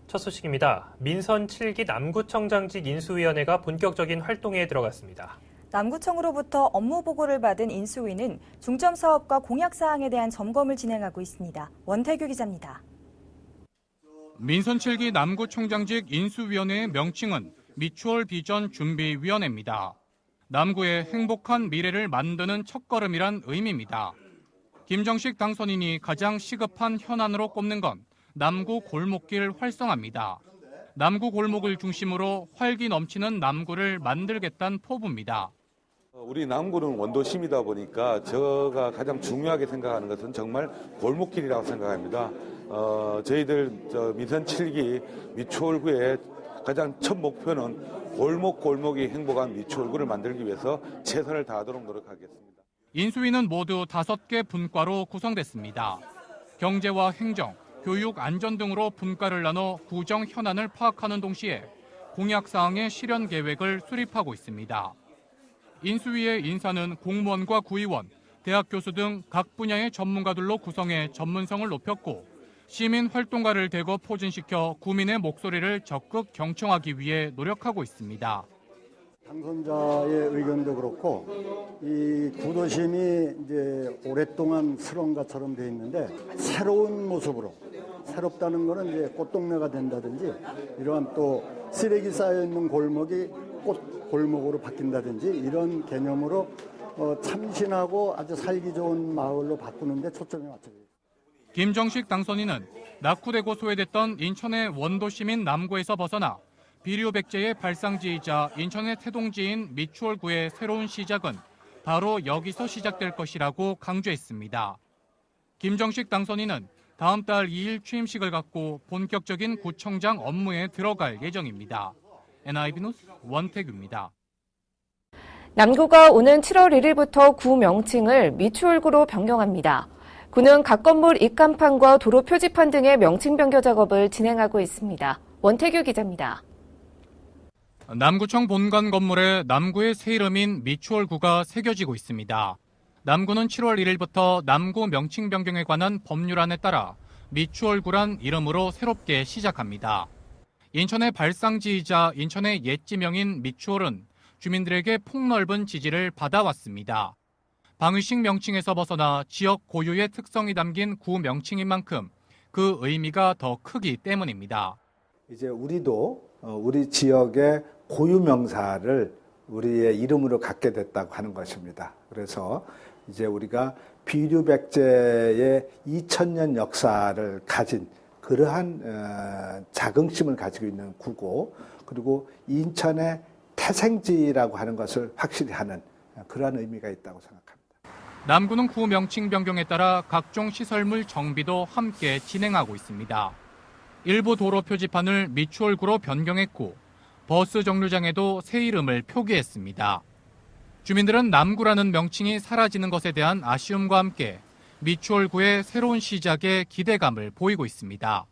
첫 소식입니다. 민선 7기 남구청장직 인수위원회가 본격적인 활동에 들어갔습니다. 남구청으로부터 업무 보고를 받은 인수위는 중점 사업과 공약 사항에 대한 점검을 진행하고 있습니다. 원태규 기자입니다. 민선 7기 남구청장직 인수위원회의 명칭은 미추홀 비전 준비위원회입니다. 남구의 행복한 미래를 만드는 첫걸음이란 의미입니다. 김정식 당선인이 가장 시급한 현안으로 꼽는 건 남구 골목길 활성화입니다. 남구 골목을 중심으로 활기 넘치는 남구를 만들겠다는 포부입니다. 우리 남구는 원도심이다 보니까 제가 가장 중요하게 생각하는 것은 정말 골목길이라고 생각합니다. 저희들 민선 7기 미추홀구의 가장 첫 목표는 골목골목이 행복한 미추홀구를 만들기 위해서 최선을 다하도록 노력하겠습니다. 인수위는 모두 5개 분과로 구성됐습니다. 경제와 행정, 교육, 안전 등으로 분과를 나눠 구정 현안을 파악하는 동시에 공약사항의 실현 계획을 수립하고 있습니다. 인수위의 인사는 공무원과 구의원, 대학 교수 등 각 분야의 전문가들로 구성해 전문성을 높였고 시민 활동가를 대거 포진시켜 구민의 목소리를 적극 경청하기 위해 노력하고 있습니다. 당선자의 의견도 그렇고 이 구도심이 이제 오랫동안 슬럼가처럼 돼 있는데 새로운 모습으로 새롭다는 거는 이제 꽃동네가 된다든지 이러한 또 쓰레기 쌓여 있는 골목이 꽃 골목으로 바뀐다든지 이런 개념으로 참신하고 아주 살기 좋은 마을로 바꾸는 데 초점이 맞춰집니다. 김정식 당선인은 낙후되고 소외됐던 인천의 원도시민 남구에서 벗어나 비료백제의 발상지이자 인천의 태동지인 미추홀구의 새로운 시작은 바로 여기서 시작될 것이라고 강조했습니다. 김정식 당선인은 다음 달 2일 취임식을 갖고 본격적인 구청장 업무에 들어갈 예정입니다. NIB 뉴스 원태규입니다. 남구가 오는 7월 1일부터 구 명칭을 미추홀구로 변경합니다. 구는 각 건물 입간판과 도로 표지판 등의 명칭 변경 작업을 진행하고 있습니다. 원태규 기자입니다. 남구청 본관 건물에 남구의 새 이름인 미추홀구가 새겨지고 있습니다. 남구는 7월 1일부터 남구 명칭 변경에 관한 법률안에 따라 미추홀구란 이름으로 새롭게 시작합니다. 인천의 발상지이자 인천의 옛 지명인 미추홀은 주민들에게 폭넓은 지지를 받아왔습니다. 방위식 명칭에서 벗어나 지역 고유의 특성이 담긴 구 명칭인 만큼 그 의미가 더 크기 때문입니다. 이제 우리도 우리 지역의 고유 명사를 우리의 이름으로 갖게 됐다고 하는 것입니다. 그래서 이제 우리가 비료백제의 2000년 역사를 가진 그러한 자긍심을 가지고 있는 구고 그리고 인천의 태생지라고 하는 것을 확실히 하는 그러한 의미가 있다고 생각합니다. 남구는 구 명칭 변경에 따라 각종 시설물 정비도 함께 진행하고 있습니다. 일부 도로 표지판을 미추홀구로 변경했고 버스 정류장에도 새 이름을 표기했습니다. 주민들은 남구라는 명칭이 사라지는 것에 대한 아쉬움과 함께 미추홀구의 새로운 시작에 기대감을 보이고 있습니다.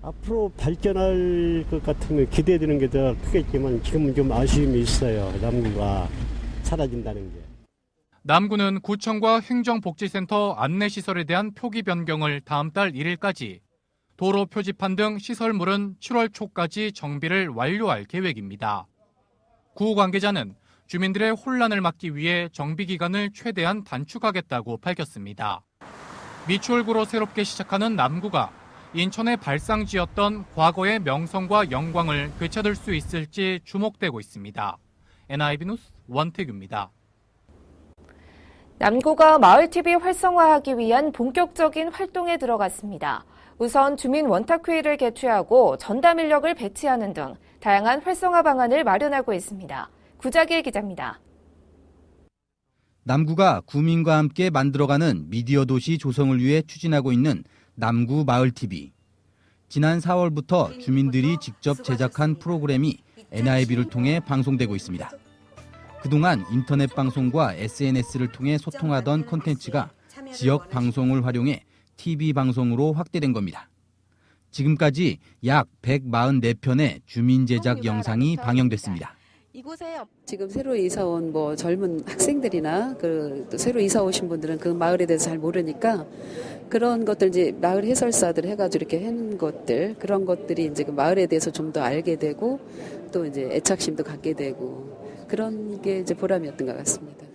앞으로 발전할 것 같으면 기대되는 게 더 크겠지만 지금은 좀 아쉬움이 있어요. 남구가 사라진다는 게. 남구는 구청과 행정복지센터 안내시설에 대한 표기 변경을 다음 달 1일까지 도로 표지판 등 시설물은 7월 초까지 정비를 완료할 계획입니다. 구 관계자는 주민들의 혼란을 막기 위해 정비 기간을 최대한 단축하겠다고 밝혔습니다. 미추홀구로 새롭게 시작하는 남구가 인천의 발상지였던 과거의 명성과 영광을 되찾을 수 있을지 주목되고 있습니다. NIB 뉴스 원태규입니다. 남구가 마을TV 활성화하기 위한 본격적인 활동에 들어갔습니다. 우선 주민 원탁회의를 개최하고 전담 인력을 배치하는 등 다양한 활성화 방안을 마련하고 있습니다. 구자길 기자입니다. 남구가 구민과 함께 만들어가는 미디어 도시 조성을 위해 추진하고 있는 남구 마을TV. 지난 4월부터 주민들이 직접 제작한 프로그램이 NIB를 통해 방송되고 있습니다. 그동안 인터넷 방송과 SNS를 통해 소통하던 콘텐츠가 지역 방송을 활용해 TV 방송으로 확대된 겁니다. 지금까지 약 144편의 주민 제작 영상이 방영됐습니다. 지금 새로 이사 온 젊은 학생들이나 또 새로 이사 오신 분들은 그 마을에 대해서 잘 모르니까 그런 것들 이제 마을 해설사들 해가지고 이렇게 해놓은 것들 그런 것들이 이제 그 마을에 대해서 좀 더 알게 되고 또 이제 애착심도 갖게 되고 그런 게 이제 보람이었던 것 같습니다.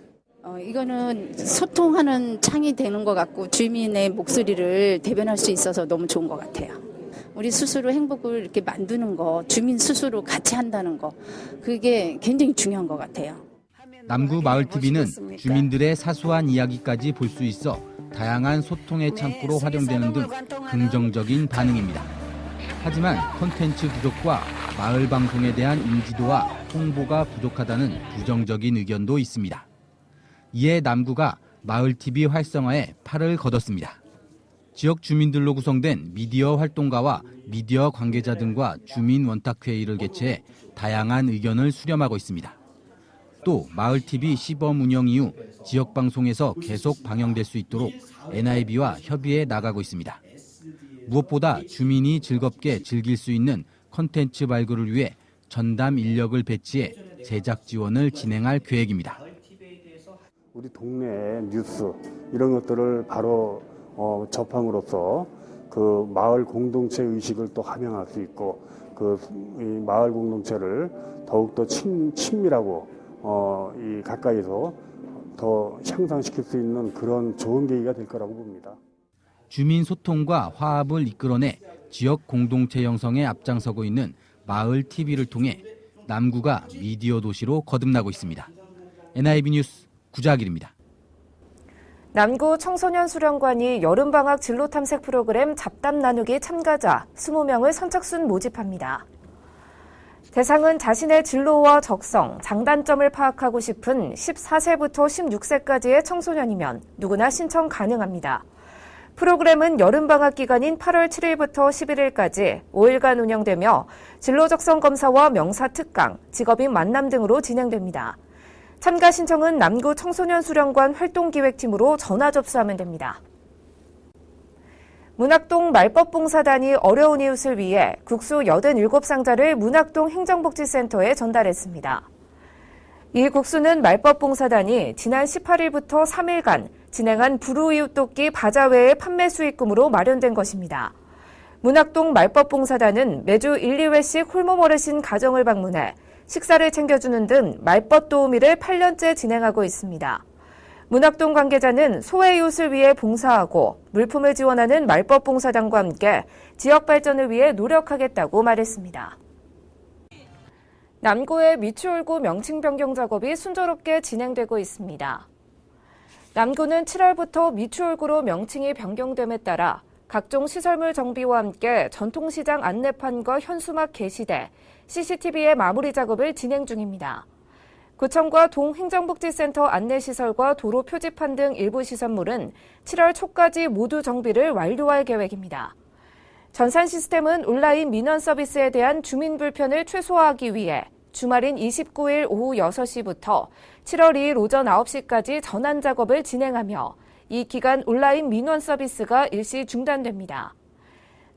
이거는 소통하는 창이 되는 것 같고 주민의 목소리를 대변할 수 있어서 너무 좋은 것 같아요. 우리 스스로 행복을 이렇게 만드는 거, 주민 스스로 같이 한다는 거, 그게 굉장히 중요한 것 같아요. 남구 마을TV는 주민들의 사소한 이야기까지 볼 수 있어 다양한 소통의 창구로 활용되는 등 긍정적인 반응입니다. 하지만 콘텐츠 부족과 마을 방송에 대한 인지도와 홍보가 부족하다는 부정적인 의견도 있습니다. 이에 남구가 마을TV 활성화에 팔을 걷었습니다. 지역 주민들로 구성된 미디어 활동가와 미디어 관계자 등과 주민 원탁회의를 개최해 다양한 의견을 수렴하고 있습니다. 또 마을TV 시범 운영 이후 지역 방송에서 계속 방영될 수 있도록 NIB와 협의해 나가고 있습니다. 무엇보다 주민이 즐겁게 즐길 수 있는 콘텐츠 발굴을 위해 전담 인력을 배치해 제작 지원을 진행할 계획입니다. 우리 동네의 뉴스 이런 것들을 바로 접함으로써 그 마을 공동체 의식을 또 함양할 수 있고 이 마을 공동체를 더욱더 친밀하고 가까이서 더 향상시킬 수 있는 그런 좋은 계기가 될 거라고 봅니다. 주민 소통과 화합을 이끌어내 지역 공동체 형성에 앞장서고 있는 마을TV를 통해 남구가 미디어 도시로 거듭나고 있습니다. NIB 뉴스 구자길입니다. 남구 청소년 수련관이 여름방학 진로 탐색 프로그램 잡담 나누기 참가자 20명을 선착순 모집합니다. 대상은 자신의 진로와 적성, 장단점을 파악하고 싶은 14세부터 16세까지의 청소년이면 누구나 신청 가능합니다. 프로그램은 여름방학 기간인 8월 7일부터 11일까지 5일간 운영되며 진로 적성 검사와 명사 특강, 직업인 만남 등으로 진행됩니다. 참가 신청은 남구 청소년 수련관 활동기획팀으로 전화 접수하면 됩니다. 문학동 말법봉사단이 어려운 이웃을 위해 국수 87상자를 문학동 행정복지센터에 전달했습니다. 이 국수는 말법봉사단이 지난 18일부터 3일간 진행한 불우이웃돕기 바자회의 판매 수익금으로 마련된 것입니다. 문학동 말법봉사단은 매주 1, 2회씩 홀몸 어르신 가정을 방문해 식사를 챙겨주는 등 말벗 도우미를 8년째 진행하고 있습니다. 문학동 관계자는 소외이웃을 위해 봉사하고 물품을 지원하는 말벗봉사단과 함께 지역 발전을 위해 노력하겠다고 말했습니다. 남구의 미추홀구 명칭 변경 작업이 순조롭게 진행되고 있습니다. 남구는 7월부터 미추홀구로 명칭이 변경됨에 따라 각종 시설물 정비와 함께 전통시장 안내판과 현수막 게시대, CCTV의 마무리 작업을 진행 중입니다. 구청과 동행정복지센터 안내시설과 도로 표지판 등 일부 시설물은 7월 초까지 모두 정비를 완료할 계획입니다. 전산 시스템은 온라인 민원 서비스에 대한 주민 불편을 최소화하기 위해 주말인 29일 오후 6시부터 7월 2일 오전 9시까지 전환 작업을 진행하며 이 기간 온라인 민원 서비스가 일시 중단됩니다.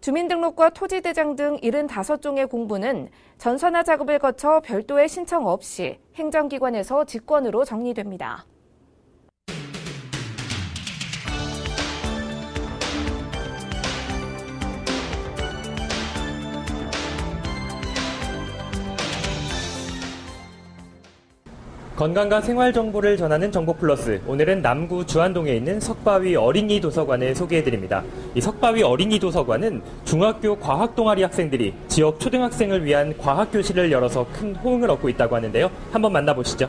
주민등록과 토지대장 등 75종의 공부는 전산화 작업을 거쳐 별도의 신청 없이 행정기관에서 직권으로 정리됩니다. 건강과 생활 정보를 전하는 정보플러스. 오늘은 남구 주안동에 있는 석바위 어린이 도서관을 소개해드립니다. 이 석바위 어린이 도서관은 중학교 과학 동아리 학생들이 지역 초등학생을 위한 과학 교실을 열어서 큰 호응을 얻고 있다고 하는데요. 한번 만나보시죠.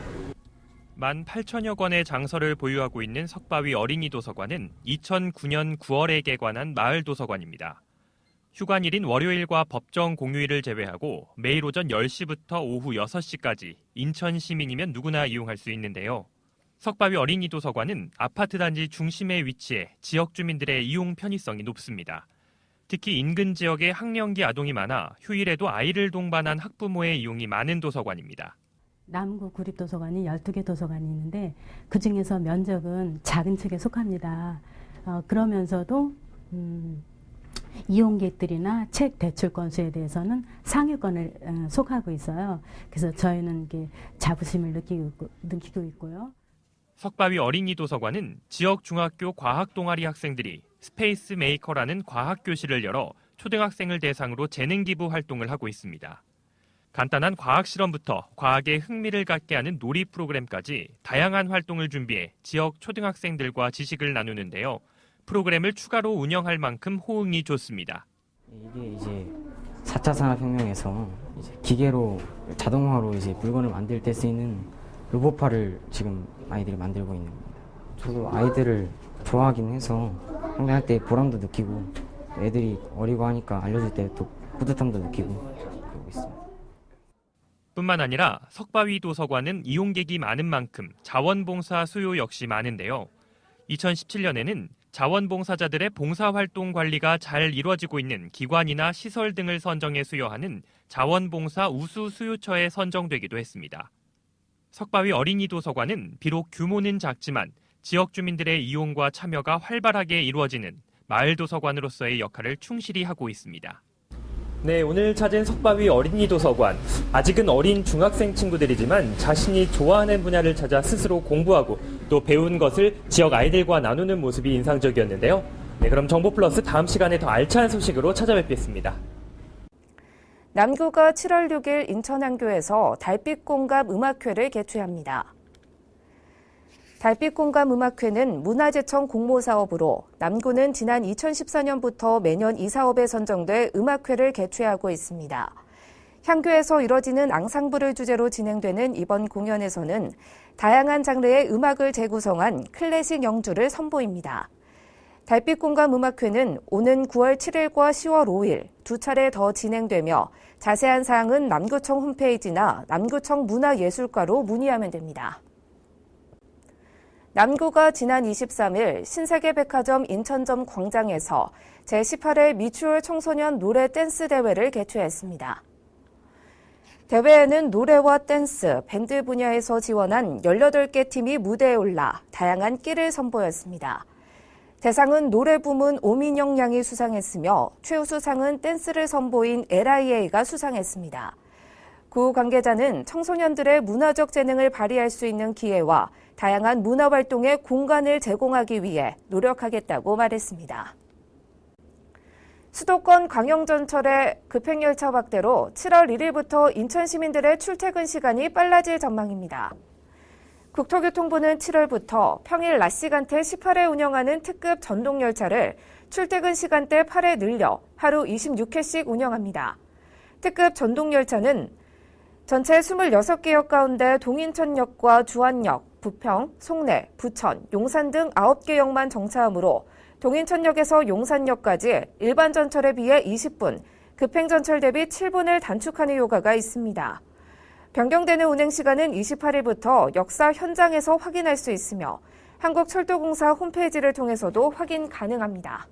18,000여 권의 장서를 보유하고 있는 석바위 어린이 도서관은 2009년 9월에 개관한 마을 도서관입니다. 휴관일인 월요일과 법정 공휴일을 제외하고 매일 오전 10시부터 오후 6시까지 인천 시민이면 누구나 이용할 수 있는데요. 석바위 어린이 도서관은 아파트 단지 중심에 위치해 지역 주민들의 이용 편의성이 높습니다. 특히 인근 지역에 학령기 아동이 많아 휴일에도 아이를 동반한 학부모의 이용이 많은 도서관입니다. 남구 구립도서관이 12개 도서관이 있는데 그중에서 면적은 작은 측에 속합니다. 그러면서도 이용객들이나 책 대출 건수에 대해서는 상위권을 속하고 있어요. 그래서 저희는 이게 자부심을 느끼고 있고요. 석바위 어린이 도서관은 지역 중학교 과학 동아리 학생들이 스페이스 메이커라는 과학 교실을 열어 초등학생을 대상으로 재능 기부 활동을 하고 있습니다. 간단한 과학 실험부터 과학에 흥미를 갖게 하는 놀이 프로그램까지 다양한 활동을 준비해 지역 초등학생들과 지식을 나누는데요. 프로그램을 추가로 운영할 만큼 호응이 좋습니다. 이게 이제 4차 산업혁명에서 이제 기계로 자동화로 이제 물건을 만들 때 쓰이는 로봇팔을 지금 아이들이 만들고 있는 겁니다. 저도 아이들을 좋아하긴 해서 상대할 때 보람도 느끼고 애들이 어리고 하니까 알려줄 때 또 뿌듯함도 느끼고 그러고 있습니다. 뿐만 아니라 석바위 도서관은 이용객이 많은 만큼 자원봉사 수요 역시 많은데요. 2017년에는 자원봉사자들의 봉사활동 관리가 잘 이루어지고 있는 기관이나 시설 등을 선정해 수여하는 자원봉사 우수 수요처에 선정되기도 했습니다. 석바위 어린이 도서관은 비록 규모는 작지만 지역 주민들의 이용과 참여가 활발하게 이루어지는 마을 도서관으로서의 역할을 충실히 하고 있습니다. 네, 오늘 찾은 석바위 어린이 도서관. 아직은 어린 중학생 친구들이지만 자신이 좋아하는 분야를 찾아 스스로 공부하고 또 배운 것을 지역 아이들과 나누는 모습이 인상적이었는데요. 네, 그럼 정보 플러스 다음 시간에 더 알찬 소식으로 찾아뵙겠습니다. 남구가 7월 6일 인천항교에서 달빛공감 음악회를 개최합니다. 달빛공감 음악회는 문화재청 공모사업으로 남구는 지난 2014년부터 매년 이 사업에 선정돼 음악회를 개최하고 있습니다. 향교에서 이뤄지는 앙상블을 주제로 진행되는 이번 공연에서는 다양한 장르의 음악을 재구성한 클래식 영주를 선보입니다. 달빛공감 음악회는 오는 9월 7일과 10월 5일 두 차례 더 진행되며 자세한 사항은 남구청 홈페이지나 남구청 문화예술과로 문의하면 됩니다. 남구가 지난 23일 신세계백화점 인천점 광장에서 제18회 미추홀 청소년 노래 댄스 대회를 개최했습니다. 대회에는 노래와 댄스, 밴드 분야에서 지원한 18개 팀이 무대에 올라 다양한 끼를 선보였습니다. 대상은 노래 부문 오민영 양이 수상했으며 최우수상은 댄스를 선보인 LIA가 수상했습니다. 구 관계자는 청소년들의 문화적 재능을 발휘할 수 있는 기회와 다양한 문화활동의 공간을 제공하기 위해 노력하겠다고 말했습니다. 수도권 광역전철의 급행열차 확대로 7월 1일부터 인천 시민들의 출퇴근 시간이 빨라질 전망입니다. 국토교통부는 7월부터 평일 낮 시간대 18회 운영하는 특급 전동열차를 출퇴근 시간대 8회 늘려 하루 26회씩 운영합니다. 특급 전동열차는 전체 26개 역 가운데 동인천역과 주안역, 부평, 송내, 부천, 용산 등 9개 역만 정차하므로 동인천역에서 용산역까지 일반 전철에 비해 20분, 급행전철 대비 7분을 단축하는 효과가 있습니다. 변경되는 운행 시간은 28일부터 역사 현장에서 확인할 수 있으며 한국철도공사 홈페이지를 통해서도 확인 가능합니다.